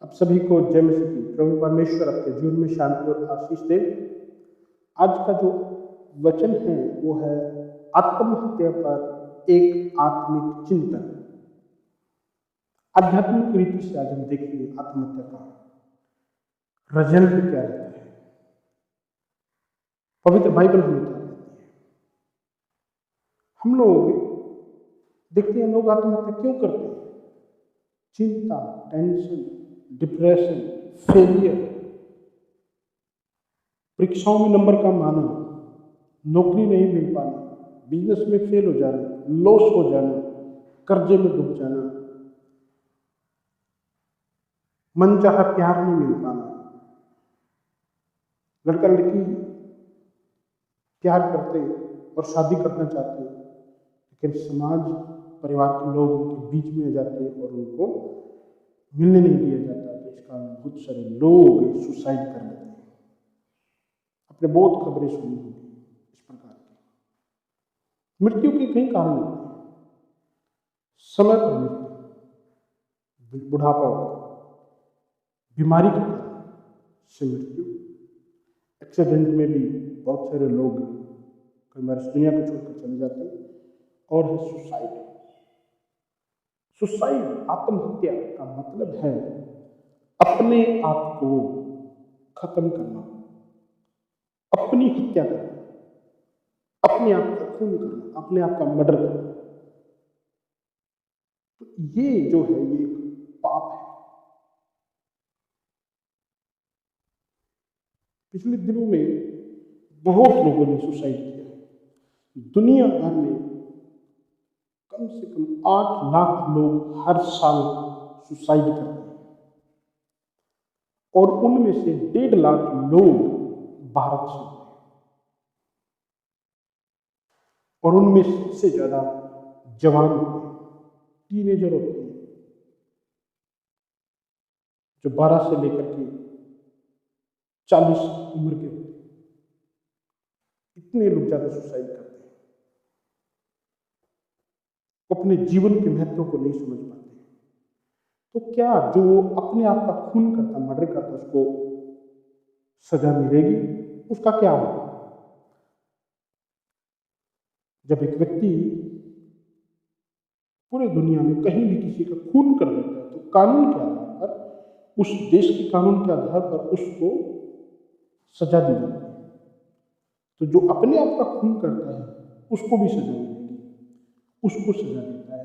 आप सभी को जय मसीह की। प्रभु परमेश्वर आपके जीवन में शांति और आशीष दे। आज का जो वचन है वो है आत्महत्या पर एक आत्मिक चिंतन। आध्यात्मिक रीति से आज हम देखेंगे आत्महत्या का रिजल्ट क्या रहता है। पवित्र बाइबल हमें क्या कहती है। हम लोग देखते हैं लोग आत्महत्या क्यों करते हैं। चिंता, टेंशन, डिप्रेशन, फेलियर, परीक्षाओं में नंबर कम आना, नौकरी नहीं मिल पाना, बिजनेस में फेल हो जाना, लॉस हो जाना, कर्जे में डूब जाना, मनचाहा प्यार नहीं मिल पाना। लड़का लड़की प्यार करते और शादी करना चाहते हैं, लेकिन समाज परिवार के लोग उनके बीच में आ जाते हैं और उनको मिलने नहीं दिया जाता। तो इस कारण बहुत सारे लोग सुसाइड कर लेते हैं। आपने बहुत खबरें सुनी होंगी इस प्रकार की। मृत्यु के कई कारण होते हैं। समय पर मृत्यु, बुढ़ापा होता है, बीमारी के कारण से मृत्यु, एक्सीडेंट में भी बहुत सारे लोग कई बार इस दुनिया को छोड़कर चले जाते हैं। और है सुसाइड। सुसाइड, आत्महत्या का मतलब है अपने आप को खत्म करना, अपनी हत्या करना, अपने आप का खून करना, अपने आप का मर्डर करना। तो ये जो है ये एक पाप है। पिछले दिनों में बहुत लोगों ने सुसाइड किया। दुनिया भर में कम से कम 8 लाख लोग हर साल सुसाइड करते हैं और उनमें से 1.5 लाख लोग भारत से होते हैं। और उनमें सबसे ज्यादा जवान होते हैं, टीनेजर होते हैं, जो 12 से लेकर के 40 उम्र के होते हैं। इतने लोग ज्यादा सुसाइड करते हैं। अपने जीवन के महत्व को नहीं समझ पाते। तो क्या जो अपने आप का खून करता, मर्डर करता, उसको सजा मिलेगी? उसका क्या होगा? जब एक व्यक्ति पूरे दुनिया में कहीं भी किसी का खून कर देता है तो कानून के आधार पर, उस देश के कानून के आधार पर उसको सजा दी जाती है। तो जो अपने आप का खून करता है उसको भी सजा मिलेगी। उसको सजा देता है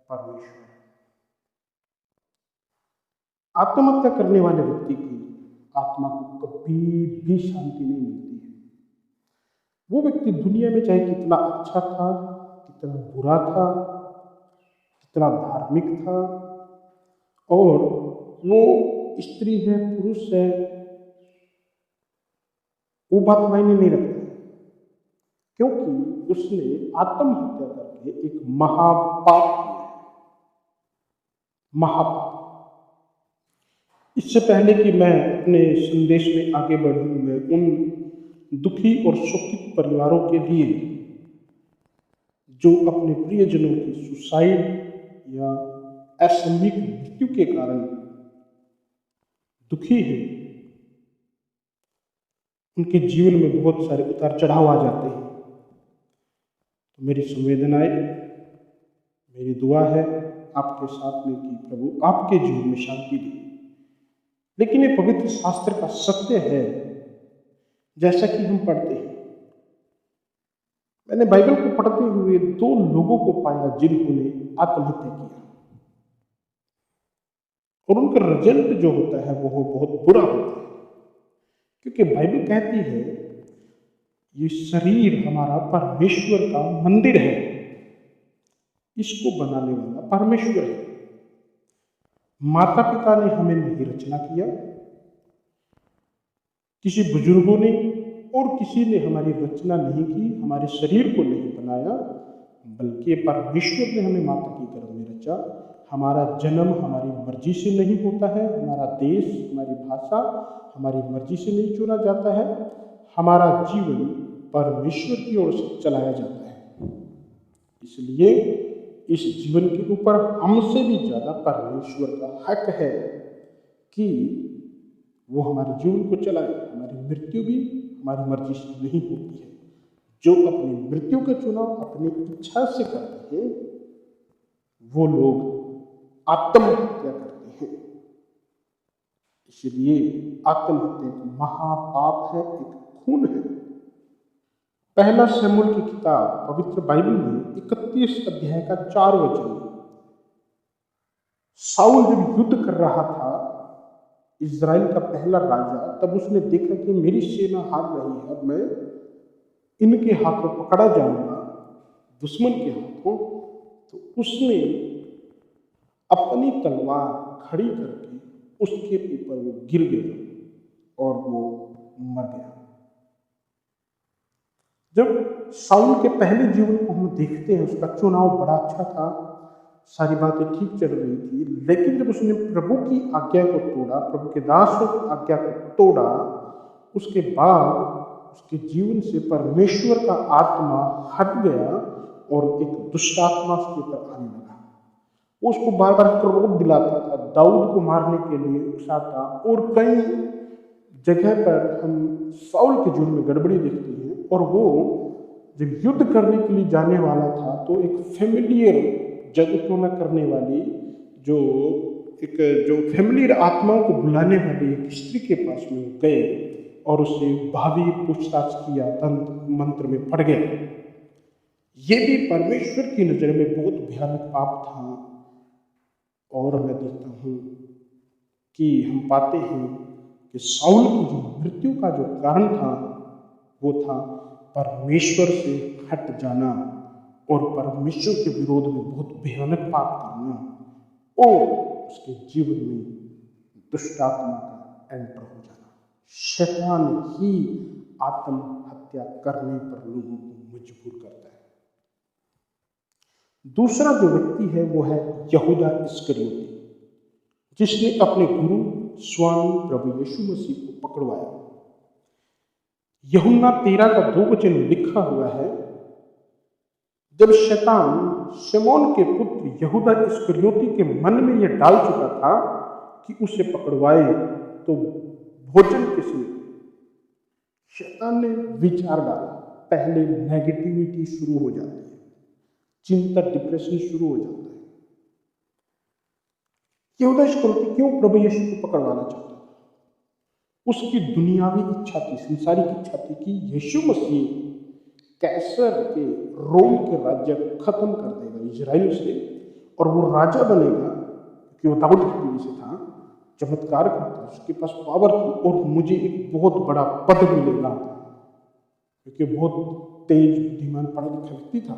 परमेश्वर। आत्महत्या करने वाले व्यक्ति की आत्मा को कभी भी शांति नहीं मिलती है। वो व्यक्ति दुनिया में चाहे कितना अच्छा था, कितना बुरा था, कितना धार्मिक था, और वो स्त्री है, पुरुष है, वो बात मायने नहीं रखता है, क्योंकि उसने आत्महत्या करके एक महापाप किया है। महापाप। इससे पहले कि मैं अपने संदेश में आगे बढ़ूं, मैं उन दुखी और शोकित परिवारों के लिए जो अपने प्रियजनों की सुसाइड या असामयिक मृत्यु के कारण दुखी है, उनके जीवन में बहुत सारे उतार चढ़ाव आ जाते हैं। तो मेरी संवेदनाएं, मेरी दुआ है आपके साथ में कि प्रभु आपके जीवन में शांति दे। लेकिन ये पवित्र शास्त्र का सत्य है, जैसा कि हम पढ़ते हैं। मैंने बाइबल को पढ़ते हुए 2 लोगों को पाया जिन्होंने आत्महत्या किया, और उनका रिजल्ट जो होता है वो बहुत बुरा होता है। क्योंकि बाइबल कहती है ये शरीर हमारा परमेश्वर का मंदिर है, इसको बनाने वाला परमेश्वर है। माता पिता ने हमें नहीं रचना किया, किसी बुजुर्गों ने और किसी ने हमारी रचना नहीं की, हमारे शरीर को नहीं बनाया, बल्कि परमेश्वर ने हमें माता की गर्भ में रचा। हमारा जन्म हमारी मर्जी से नहीं होता है, हमारा देश, हमारी भाषा हमारी मर्जी से नहीं चुना जाता है। हमारा जीवन परमेश्वर की ओर से चलाया जाता है। इसलिए इस जीवन के ऊपर हमसे भी ज्यादा परमेश्वर का हक है कि वो हमारे जीवन को चलाए। हमारी मृत्यु भी हमारी मर्जी से नहीं होती है। जो अपनी मृत्यु का चुनाव अपनी इच्छा से करते हैं वो लोग आत्महत्या करते हैं। इसलिए आत्महत्या एक महापाप है, एक खून है। पहला शमूएल की किताब पवित्र बाइबल में 31 अध्याय का 4 वचन में शाऊल जब युद्ध कर रहा था, इज़राइल का पहला राजा, तब उसने देखा कि मेरी सेना हार रही है, अब मैं इनके हाथों पकड़ा जाऊंगा, दुश्मन के हाथों। तो उसने अपनी तलवार खड़ी करके उसके ऊपर वो गिर गया और वो मर गया। जब शाऊल के पहले जीवन को हम देखते हैं, उसका चुनाव बड़ा अच्छा था, सारी बातें ठीक चल रही थी, लेकिन जब उसने प्रभु की आज्ञा को तोड़ा, प्रभु के दासों की आज्ञा को तोड़ा, उसके बाद उसके जीवन से परमेश्वर का आत्मा हट गया और एक दुष्ट आत्मा उसके ऊपर आने लगा। वो उसको बार बार क्रोध दिलाता था, दाऊद को मारने के लिए उकसाता। और कई जगह पर हम शाऊल के जीवन में गड़बड़ी देखते हैं। और वो जब युद्ध करने के लिए जाने वाला था तो एक फेमिलियर जगतों करने वाली जो फेमिलियर आत्माओं को बुलाने वाली एक स्त्री के पास में गए और उससे भावी पूछताछ किया, तंत्र मंत्र में पड़ गया। ये भी परमेश्वर की नजर में बहुत भयानक पाप था। और मैं देखता हूँ कि हम पाते हैं कि शाऊल की जो मृत्यु का जो कारण था वो था परमेश्वर से हट जाना और परमेश्वर के विरोध में बहुत भयानक पाप करना और उसके जीवन में दुष्ट आत्मा का एंटर हो जाना। शैतान ही आत्महत्या करने पर लोगों को मजबूर करता है। दूसरा जो व्यक्ति है वो है यहूदा इस्करियोती, जिसने अपने गुरु स्वामी प्रभु यीशु मसीह को पकड़वाया। यूहन्ना 13 का 2 वचन में लिखा हुआ है, जब शैतान शमौन के पुत्र यहूदा इस्करियोती के मन में यह डाल चुका था कि उसे पकड़वाए तो भोजन किसने, शैतान ने विचार डाला। पहले नेगेटिविटी शुरू हो जाती है, चिंता, डिप्रेशन शुरू हो जाता है। यहूदा इस्करियोती क्यों प्रभु यीशु को पकड़वाना चाहता था? उसकी दुनियावी इच्छा थी, सांसारिक इच्छा थी कि यीशु मसीह कैसर के रोम के राज्य को खत्म कर देगा इजराइल से, और वो राजा बनेगा क्योंकि वो दाऊद की पीढ़ी से था, चमत्कार करता, उसके पास पावर थी, और मुझे एक बहुत बड़ा पद मिलेगा क्योंकि बहुत तेज बुद्धिमान पढ़ा लिखा व्यक्ति था।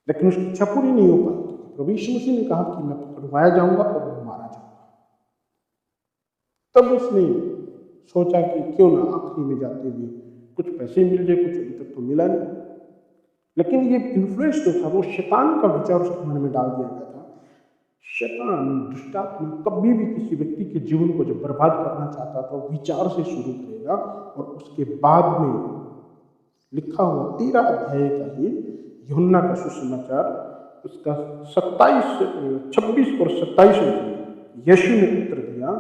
लेकिन उसकी इच्छा पूरी नहीं हो पाई। प्रभु यीशु मसीह ने कहा कि मैं पकड़वाया जाऊंगा और मैं मारा जाऊंगा। तब उसने सोचा कि क्यों ना आखिरी में जाते हुए कुछ पैसे मिल जाए, कुछ अभी तक तो मिला नहीं। लेकिन ये इन्फ्लुएंस जो था वो शैतान का विचार उसके मन में डाल दिया गया था। शैतान, दुष्टात्मा कभी भी किसी व्यक्ति के जीवन को जब बर्बाद करना चाहता था वो विचार से शुरू करेगा, और उसके बाद में लिखा हुआ 13 अध्याय का ही यूहन्ना का सुसमाचार, उसका 26 और 27 में यीशु ने उत्तर दिया,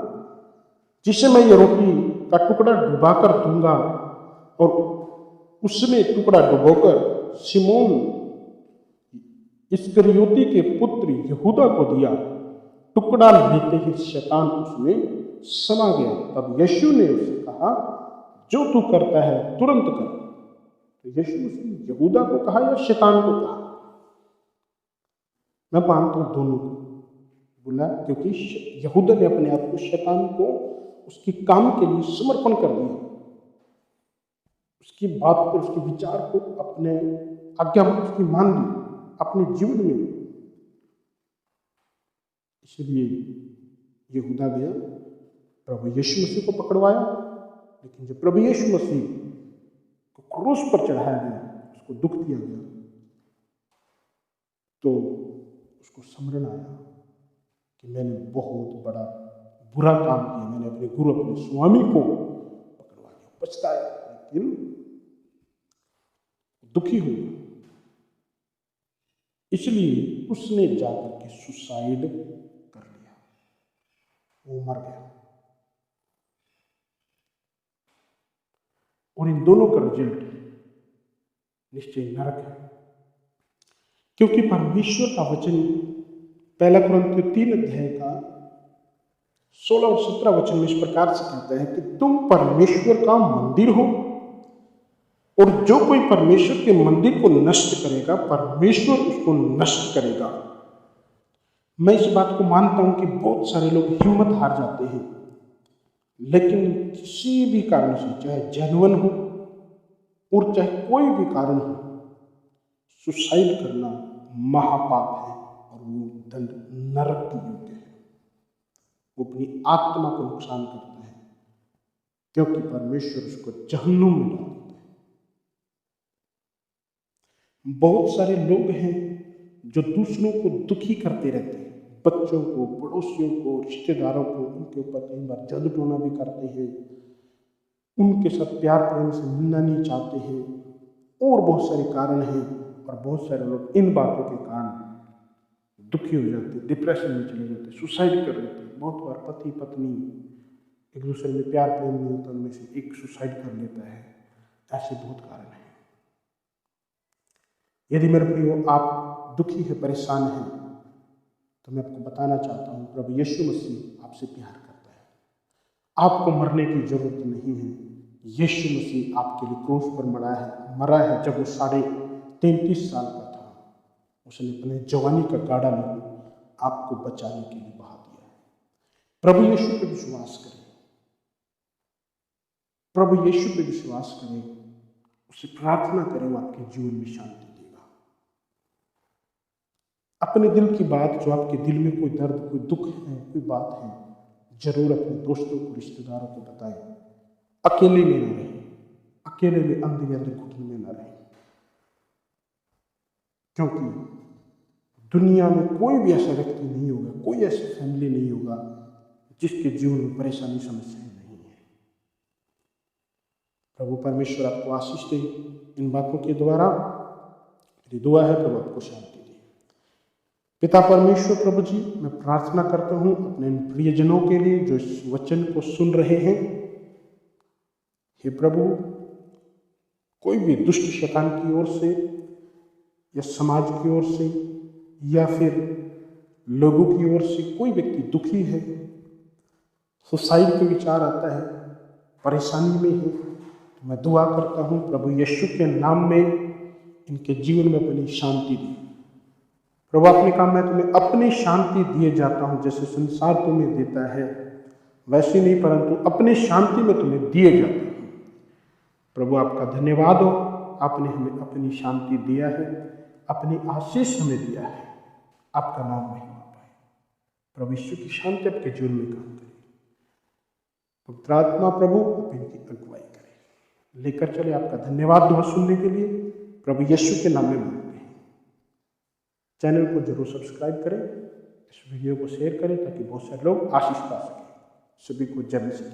जिसे मैं ये रोटी का टुकड़ा डुबाकर दूंगा, और उसने टुकड़ा डुबोकर शिमोन इस्करियोती के पुत्र यहूदा को दिया। टुकड़ा लेते ही शैतान उसमें समा गया। तब यीशु ने उससे कहा, जो तू करता है तुरंत कर। तो यीशु उसने यहूदा को कहा या शैतान को कहा? मैं मानता हूं दोनों को बोला, क्योंकि यहूदा ने अपने आप को शैतान को उसके काम के लिए समर्पण कर दिया, उसकी बात पर, उसके विचार को अपने आज्ञा उसकी मान ली अपने जीवन में। इसलिए यहूदा गया, प्रभु यीशु मसीह को पकड़वाया। लेकिन जब प्रभु यीशु मसीह को क्रूस पर चढ़ाया गया, उसको दुख दिया गया, तो उसको स्मरण आया कि मैंने बहुत बड़ा बुरा काम किया, मैंने अपने गुरु, अपने स्वामी को पकड़वा दिया। पछताया, लेकिन दुखी हुआ। इसलिए उसने जाकर के सुसाइड कर लिया, वो मर गया। और इन दोनों का रिजल्ट निश्चय नरक है, क्योंकि परमेश्वर का वचन 1 कुरिन्थियों 3 अध्याय का 16 और 17 वचन में इस प्रकार से कहता है कि तुम परमेश्वर का मंदिर हो, और जो कोई परमेश्वर के मंदिर को नष्ट करेगा, परमेश्वर उसको नष्ट करेगा। मैं इस बात को मानता हूं कि बहुत सारे लोग हिम्मत हार जाते हैं, लेकिन किसी भी कारण से, चाहे जेन्युइन हो और चाहे कोई भी कारण हो, सुसाइड करना महापाप है और वो दंड नरक के योग्य है। वो अपनी आत्मा को नुकसान करता है, क्योंकि परमेश्वर उसको जहन्नुम में डाल देता है। बहुत सारे लोग हैं जो दूसरों को दुखी करते रहते हैं, बच्चों को, पड़ोसियों को, रिश्तेदारों को, उनके ऊपर कई बार जादू टोना भी करते हैं, उनके साथ प्यार प्रेम से मिलना नहीं चाहते हैं, और बहुत सारे कारण हैं। और बहुत सारे लोग इन बातों के कारण दुखी हो जाते, डिप्रेशन में चले जाते, सुसाइड कर लेते हैं। बहुत बार पति पत्नी एक दूसरे में प्यार प्रेम नहीं होता, उनमें से एक सुसाइड कर लेता है। ऐसे बहुत कारण हैं। यदि मेरे प्रियो आप दुखी है, परेशान हैं, तो मैं आपको बताना चाहता हूँ, प्रभु यीशु मसीह आपसे प्यार करता है। आपको मरने की जरूरत नहीं है। यीशु मसीह आपके लिए क्रूस पर मरा है। जब वो 33.5 साल का था, उसने अपने जवानी का गाड़ा लेकर आपको बचाने के लिए बहा दिया है। प्रभु यीशु पे विश्वास करें, प्रभु यीशु पे विश्वास करें, उससे प्रार्थना करें, वो आपके जीवन में शांति देगा। अपने दिल की बात, जो आपके दिल में कोई दर्द, कोई दुख है, कोई बात है, जरूर अपने दोस्तों को, रिश्तेदारों को बताएं। अकेले में न रहें, अकेले में अंदर घुटन में न रहें, क्योंकि दुनिया में कोई भी ऐसा व्यक्ति नहीं होगा, कोई ऐसी फैमिली नहीं होगा जिसके जीवन में परेशानी, समस्याएं नहीं है। प्रभु परमेश्वर आपको आशीष दे इन बातों के द्वारा। मेरी दुआ है प्रभु आपको शांति दे। पिता परमेश्वर, प्रभु जी, मैं प्रार्थना करता हूँ अपने प्रियजनों के लिए जो इस वचन को सुन रहे हैं। हे प्रभु, कोई भी दुष्ट शैतान की ओर से या समाज की ओर से या फिर लोगों की ओर से कोई व्यक्ति दुखी है, सुसाइड का विचार आता है, परेशानी में है, तो मैं दुआ करता हूँ प्रभु यीशु के नाम में इनके जीवन में अपनी शांति दी। प्रभु आपने कहा, मैं तुम्हें अपनी शांति दिए जाता हूँ, जैसे संसार तुम्हें देता है वैसे नहीं, परंतु अपनी शांति में तुम्हें दिए जाता हूँ। प्रभु आपका धन्यवाद हो, आपने हमें अपनी शांति दिया है, अपनी आशीष हमें दिया है। आपका नाम महिमा पाए। प्रभु यीशु की शांति आपके जीवन में काम करे। पवित्र आत्मा प्रभु आप इनकी अगुवाई करें, लेकर चले। आपका धन्यवाद दुआ सुनने के लिए प्रभु यीशु के नाम में मांगते हैं। चैनल को जरूर सब्सक्राइब करें, इस वीडियो को शेयर करें ताकि बहुत सारे लोग आशीष पा सकें। सभी को जय मसीह।